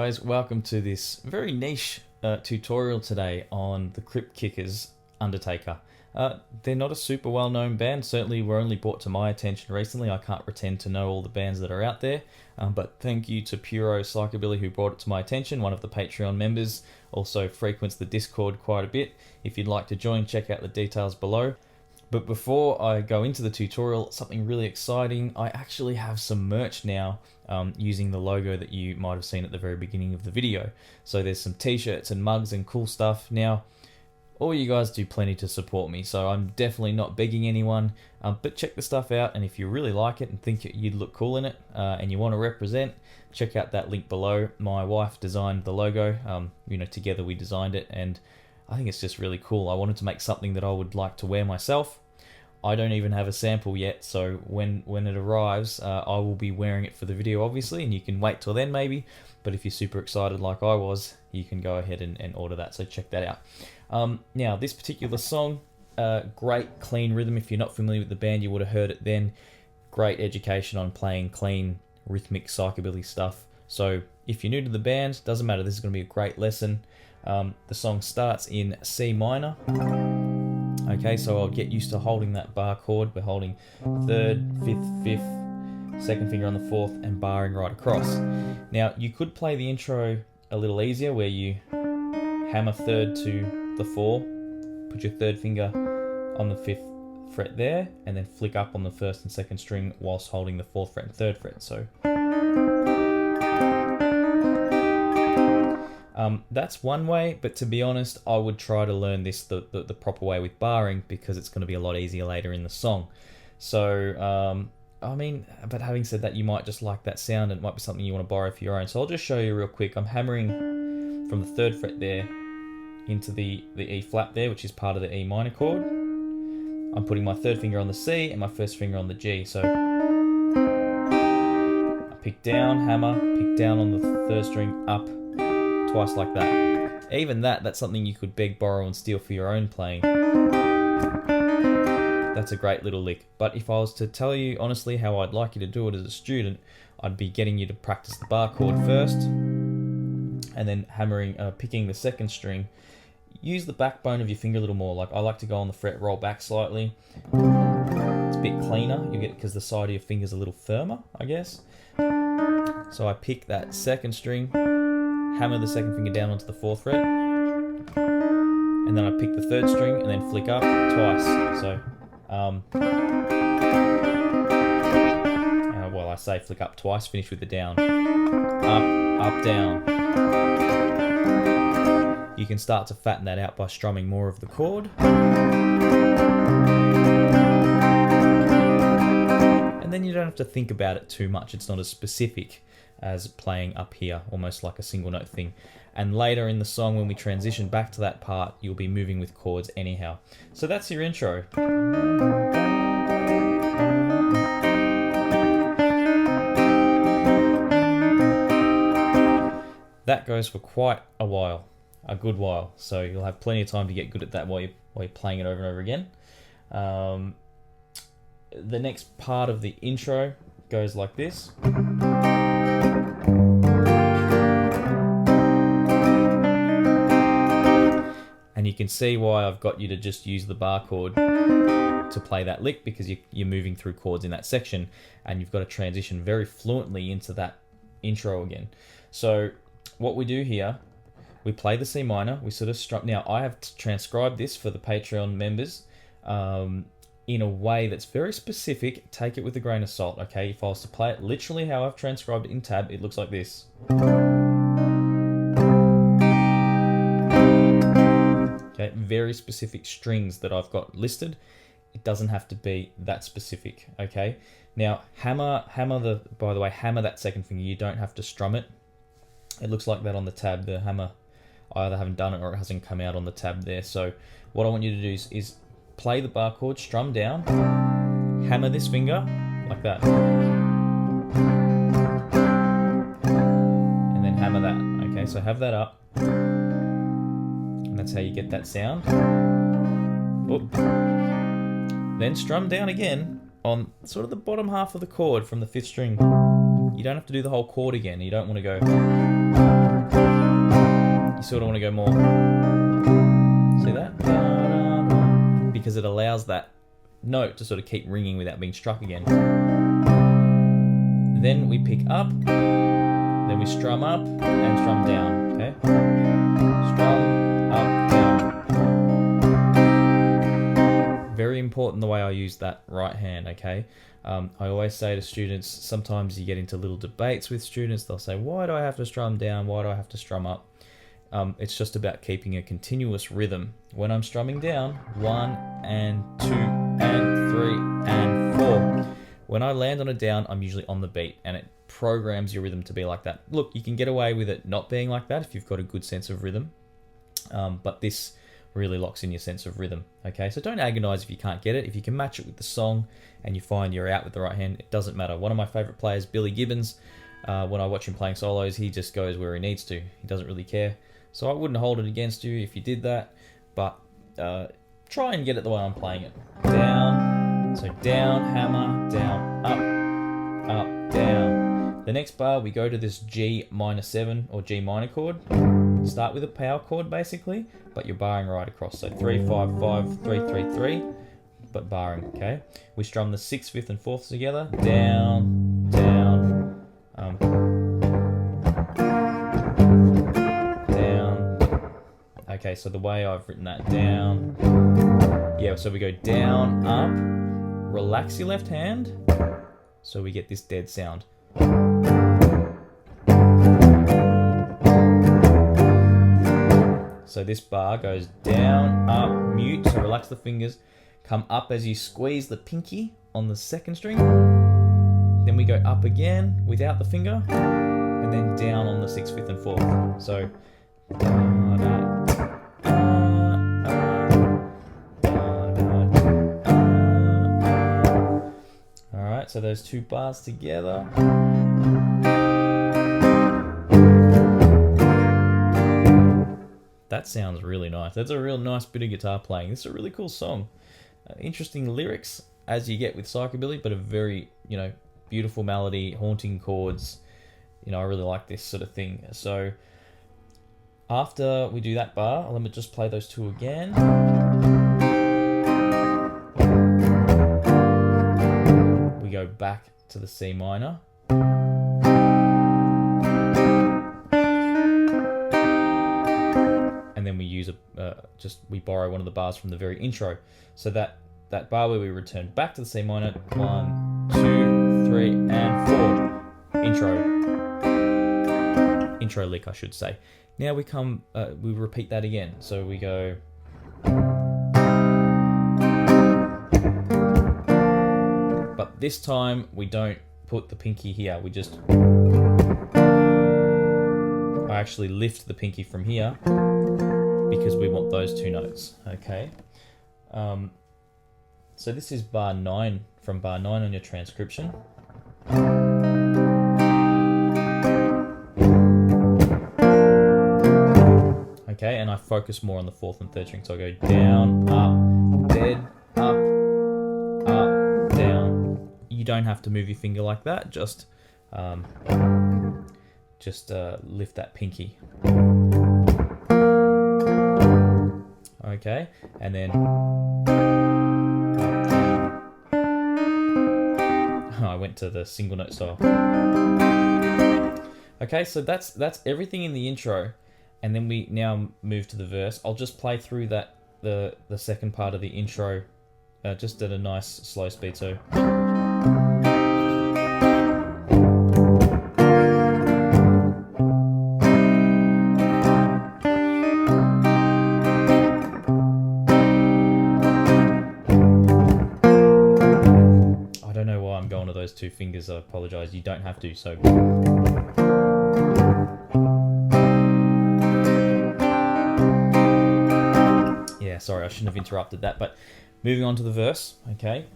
guys, welcome to this very niche tutorial today on the Cryptkickers Undertaker. They're not a super well-known band, certainly were only brought to my attention recently. I can't pretend to know all the bands that are out there, but thank you to Puro Psychobilly who brought it to my attention, one of the Patreon members, also frequents the Discord quite a bit. If you'd like to join, check out the details below. But before I go into the tutorial, something really exciting. I actually have some merch now using the logo that you might have seen at the very beginning of the video. So there's some t-shirts and mugs and cool stuff. Now, all you guys do plenty to support me, so I'm definitely not begging anyone, but check the stuff out, and if you really like it and think you'd look cool in it and you want to represent, check out that link below. My wife designed the logo, together we designed it, and I think it's just really cool. I wanted to make something that I would like to wear myself. I don't even have a sample yet, so when it arrives, I will be wearing it for the video, obviously, and you can wait till then maybe. But if you're super excited like I was, you can go ahead and order that, so check that out. Now, this particular song, great clean rhythm. If you're not familiar with the band, you would have heard it then. Great education on playing clean, rhythmic psychobilly stuff. So if you're new to the band, doesn't matter, this is going to be a great lesson. The song starts in C minor. Okay, so I'll get used to holding that bar chord. We're holding third, fifth, second finger on the fourth, and barring right across. Now, you could play the intro a little easier, where you hammer third to the four, put your third finger on the fifth fret there, and then flick up on the first and second string whilst holding the fourth fret and third fret. So that's one way, but to be honest, I would try to learn this the proper way with barring, because it's going to be a lot easier later in the song. So, but having said that, you might just like that sound, and it might be something you want to borrow for your own. So I'll just show you real quick. I'm hammering from the third fret there into the E flat there, which is part of the E minor chord. I'm putting my third finger on the C and my first finger on the G. So I pick down, hammer, pick down on the third string, up, twice like that. Even that's something you could beg, borrow, and steal for your own playing. That's a great little lick. But if I was to tell you honestly how I'd like you to do it as a student, I'd be getting you to practice the bar chord first, and then hammering, picking the second string. Use the backbone of your finger a little more. Like I like to go on the fret, roll back slightly. It's a bit cleaner. You get because the side of your finger's a little firmer, I guess. So I pick that second string, hammer the second finger down onto the fourth fret, and then I pick the third string and then flick up twice. So, I say flick up twice, finish with the down. Up, down. You can start to fatten that out by strumming more of the chord. And then you don't have to think about it too much. It's not as specific as playing up here, almost like a single note thing. And later in the song, when we transition back to that part, you'll be moving with chords anyhow. So that's your intro. That goes for quite a while, a good while. So you'll have plenty of time to get good at that while you're playing it over and over again. The next part of the intro goes like this. And you can see why I've got you to just use the bar chord to play that lick, because you're moving through chords in that section, and you've got to transition very fluently into that intro again. So what we do here, we play the C minor, we sort of strum. Now I have transcribed this for the Patreon members in a way that's very specific. Take it with a grain of salt, okay? If I was to play it literally how I've transcribed it in tab, it looks like this. Okay, very specific strings that I've got listed. It doesn't have to be that specific, okay? Now, hammer that second finger. You don't have to strum it. It looks like that on the tab. The hammer, I either haven't done it or it hasn't come out on the tab there. So what I want you to do is play the bar chord, strum down, hammer this finger like that, and then hammer that. Okay, so have that up. That's how you get that sound. Oop. Then strum down again on sort of the bottom half of the chord from the fifth string. You don't have to do the whole chord again. You don't want to go you sort of want to go more. See that? Because it allows that note to sort of keep ringing without being struck again. Then we pick up, then we strum up and strum down, okay? Strum, up, down. Very important the way I use that right hand, okay? I always say to students, sometimes you get into little debates with students, they'll say, why do I have to strum down, why do I have to strum up? It's just about keeping a continuous rhythm. When I'm strumming down, 1 and 2 and 3 and 4. When I land on a down, I'm usually on the beat, and it programs your rhythm to be like that. Look, you can get away with it not being like that if you've got a good sense of rhythm, but this really locks in your sense of rhythm, okay? So don't agonize if you can't get it. If you can match it with the song and you find you're out with the right hand, it doesn't matter. One of my favorite players, Billy Gibbons, when I watch him playing solos, he just goes where he needs to. He doesn't really care. So I wouldn't hold it against you if you did that, but try and get it the way I'm playing it. Down, so down, hammer, down, up, down. The next bar, we go to this G minor 7 or G minor chord. Start with a power chord basically, but you're barring right across. So 3, 5, 5, 3, 3, 3, but barring, okay? We strum the 6th, 5th, and 4th together. Down, down, down. Okay, so the way I've written that down, yeah, so we go down, up, relax your left hand, so we get this dead sound. So this bar goes down, up, mute, so relax the fingers, come up as you squeeze the pinky on the 2nd string, then we go up again without the finger, and then down on the 6th, 5th, and 4th. So, alright, so those two bars together. That sounds really nice. That's a real nice bit of guitar playing. This is a really cool song. Interesting lyrics, as you get with Psychobilly, but a very, beautiful melody, haunting chords. I really like this sort of thing. So after we do that bar, let me just play those two again. We go back to the C minor. And then we use we borrow one of the bars from the very intro. So that bar where we return back to the C minor, 1, 2, 3, and 4. Intro lick, I should say. Now we we repeat that again. So we go. But this time we don't put the pinky here. We just. I actually lift the pinky from here, because we want those two notes, okay? So this is bar 9, from bar 9 on your transcription. Okay, and I focus more on the 4th and 3rd string, so I go down, up, dead, up, down. You don't have to move your finger like that, just lift that pinky. Okay, and then I went to the single note style. Okay, so that's everything in the intro, and then we now move to the verse. I'll just play through that the second part of the intro, just at a nice slow speed. So. Those two fingers, I apologize, you don't have to. So yeah, sorry, I shouldn't have interrupted that. But moving on to the verse, okay,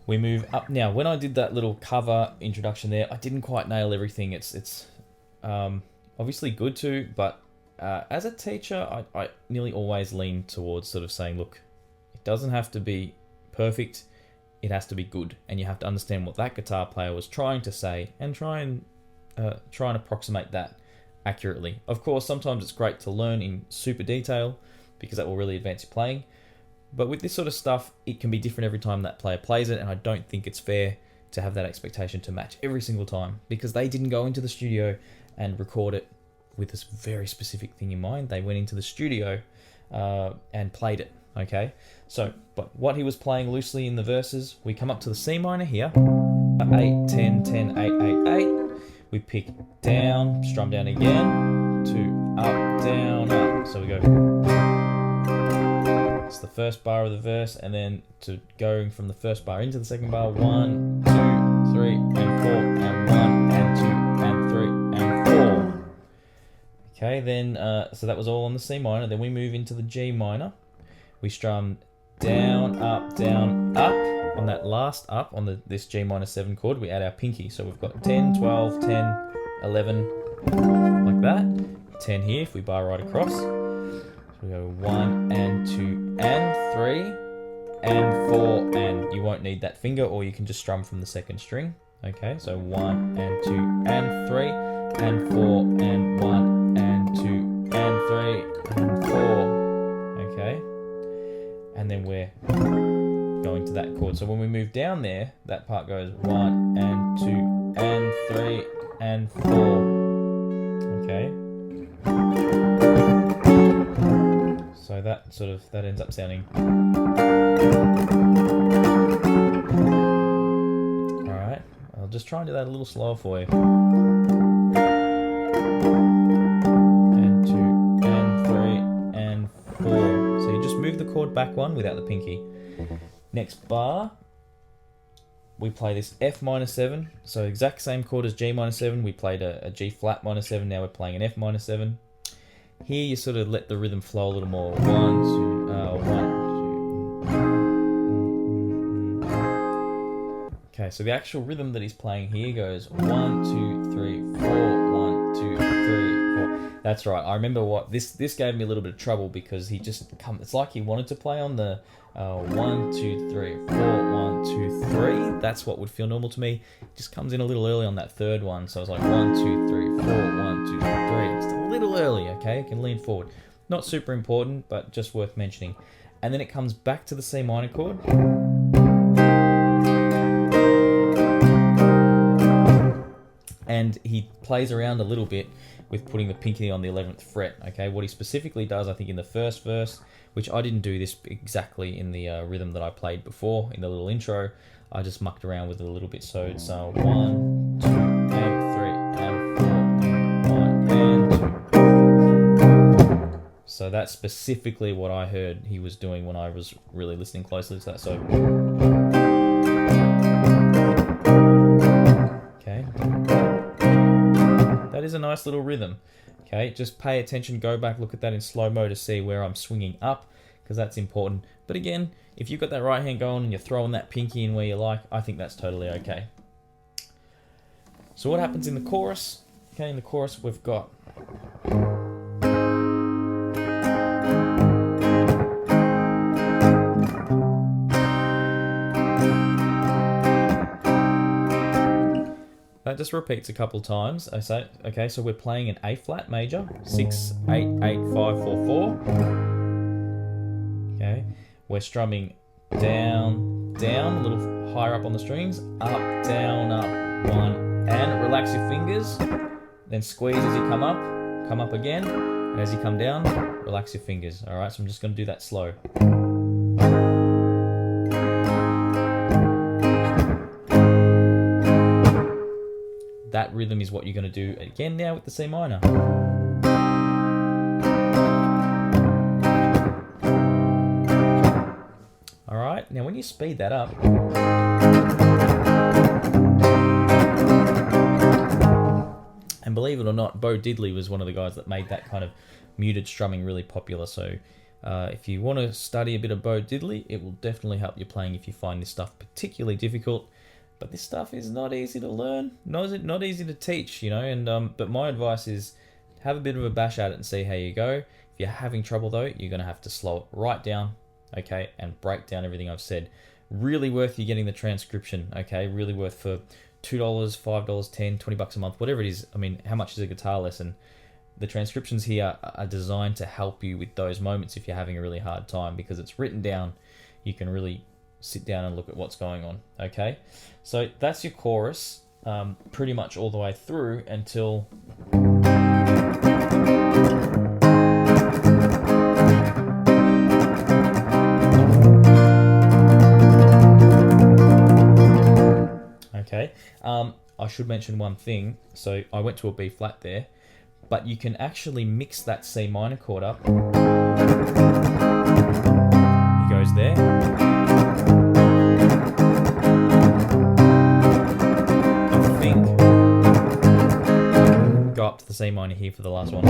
we move up. Now when I did that little cover introduction there, I didn't quite nail everything. It's obviously good to, but as a teacher, I nearly always lean towards sort of saying, look, it doesn't have to be perfect, it has to be good, and you have to understand what that guitar player was trying to say and try and approximate that. accurately. Of course, sometimes it's great to learn in super detail because that will really advance your playing. But with this sort of stuff, it can be different every time that player plays it, and I don't think it's fair to have that expectation to match every single time because they didn't go into the studio and record it with this very specific thing in mind. They went into the studio and played it, okay? So, but what he was playing loosely in the verses, we come up to the C minor here, 8, 10, 10, 8, 8, 8. We pick down, strum down again, to up, down, up. So we go, it's the first bar of the verse, and then to going from the first bar into the second bar, 1, 2, 3, and 4, and 1, and 2, and 3, and 4. Okay, then, so that was all on the C minor. Then we move into the G minor. We strum down, up, on that last up on this G minor 7 chord, we add our pinky. So we've got 10, 12, 10, 11, like that. 10 here if we bar right across. So we go 1 and 2 and 3 and 4, and you won't need that finger, or you can just strum from the second string. Okay, so 1 and 2 and 3 and 4 and 1 and 2 and 3 and 4. Okay, and then we're going to that chord. So when we move down there, that part goes 1 and 2 and 3 and 4. Okay. So that ends up sounding. Alright, I'll just try and do that a little slower for you. And 2 and 3 and 4. So you just move the chord back one without the pinky. Next bar, we play this F minor 7. So exact same chord as G minor 7. We played a G flat minor 7. Now we're playing an F minor 7. Here you sort of let the rhythm flow a little more. 1, 2, 1, 2. Okay, so the actual rhythm that he's playing here goes 1, 2, 3, 4, 1, 2, 3, 4. That's right. I remember what this gave me a little bit of trouble because he just it's like he wanted to play on the 1, 2, 3, 4, 1, 2, 3. That's what would feel normal to me. It just comes in a little early on that third one. So it's like 1, 2, 3, 4, 1, 2, 3. Just a little early, okay? It can lean forward. Not super important, but just worth mentioning. And then it comes back to the C minor chord. And he plays around a little bit with putting the pinky on the 11th fret, okay? What he specifically does, I think in the first verse, which I didn't do this exactly in the rhythm that I played before in the little intro. I just mucked around with it a little bit. So it's 1, 2, and 3, and 4, and 1, and 2. So that's specifically what I heard he was doing when I was really listening closely to that. So, okay. That is a nice little rhythm. Okay, just pay attention, go back, look at that in slow-mo to see where I'm swinging up, because that's important. But again, if you've got that right hand going and you're throwing that pinky in where you like, I think that's totally okay. So what happens in the chorus? Okay, in the chorus we've got... That just repeats a couple times. I say, okay, so we're playing an A flat major, 6, 8, 8, 5, 4, 4. Okay, we're strumming down, down, a little higher up on the strings, up, down, up, 1, and relax your fingers. Then squeeze as you come up again, and as you come down, relax your fingers. All right, so I'm just going to do that slow. That rhythm is what you're going to do again now with the C minor. Alright, now when you speed that up, and believe it or not, Bo Diddley was one of the guys that made that kind of muted strumming really popular. So if you want to study a bit of Bo Diddley, it will definitely help you playing if you find this stuff particularly difficult. But this stuff is not easy to learn, not easy to teach, you know. And but my advice is have a bit of a bash at it and see how you go. If you're having trouble though, you're going to have to slow it right down, okay, and break down everything I've said. Really worth you getting the transcription, okay? Really worth for $2, $5, $10, $20 a month, whatever it is. I mean, how much is a guitar lesson? the transcriptions here are designed to help you with those moments if you're having a really hard time, because it's written down. You can really sit down and look at what's going on. Okay, so that's your chorus, pretty much all the way through until okay. I should mention one thing. So I went to a B flat there, but you can actually mix that C minor chord up. He goes there. I think go up to the C minor here for the last one.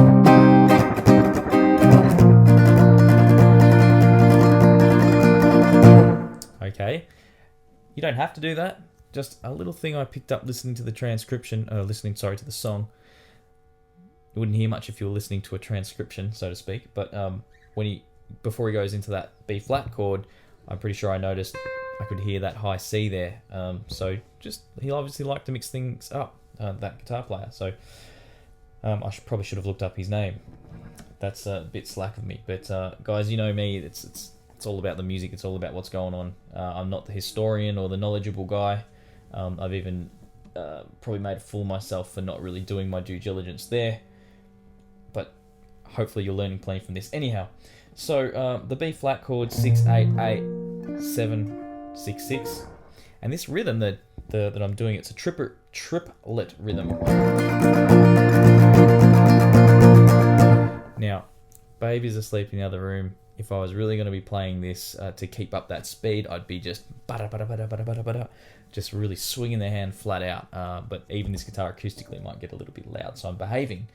Okay, you don't have to do that. Just a little thing I picked up listening to the transcription, to the song. You wouldn't hear much if you were listening to a transcription, so to speak. But before he goes into that B flat chord, I'm pretty sure I noticed I could hear that high C there. So he obviously liked to mix things up, that guitar player. So I probably should have looked up his name. That's a bit slack of me. But guys, you know me. It's all about the music. It's all about what's going on. I'm not the historian or the knowledgeable guy. I've even probably made a fool of myself for not really doing my due diligence there. But hopefully you're learning plenty from this. Anyhow, so the B flat chord 6 8 8 7 6 6, and this rhythm that I'm doing, it's a triplet rhythm. Now, baby's asleep in the other room. If I was really going to be playing this to keep up that speed, I'd be just just really swinging the hand flat out. But even this guitar acoustically might get a little bit loud, so I'm behaving.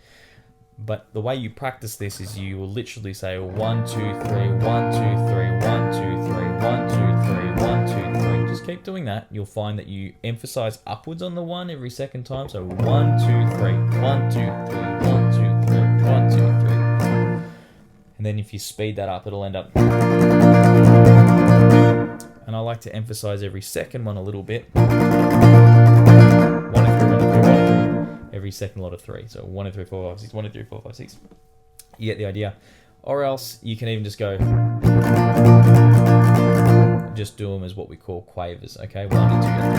But the way you practice this is you will literally say 1 2 3 1 2 3 1 2 3 1 2 3 1 2 3. Just keep doing that. You'll find that you emphasize upwards on the 1 every second time. So 1 2 3 1 2 3 1 2 3 1 2 3. And then if you speed that up, it'll end up. And I like to emphasize every second one a little bit. 1 and 3 1 and 3 1 and 3. Every second lot of 3. So 1 and 3 4 5 6 1 and 3 4 5 6. You get the idea. Or else you can even just go. Just do them as what we call quavers. Okay, 1 and 2 and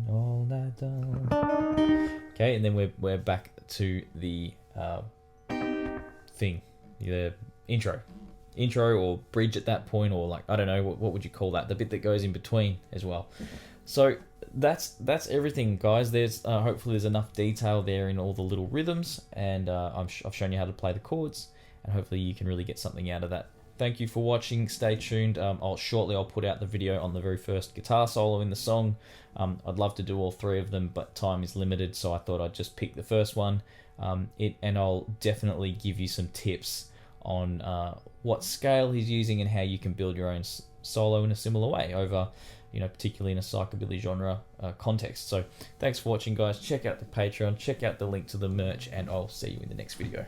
3. All night long. Okay, and then we're back to the thing, the intro or bridge at that point, or like, I don't know, what would you call that? The bit that goes in between as well. So that's everything, guys. There's hopefully there's enough detail there in all the little rhythms, and I've shown you how to play the chords, and hopefully you can really get something out of that. Thank you for watching. Stay tuned. I'll put out the video on the very first guitar solo in the song. I'd love to do all 3 of them, but time is limited, so I thought I'd just pick the first one. And I'll definitely give you some tips on what scale he's using and how you can build your own solo in a similar way over, particularly in a psychobilly genre context. So thanks for watching, guys. Check out the Patreon, check out the link to the merch, and I'll see you in the next video.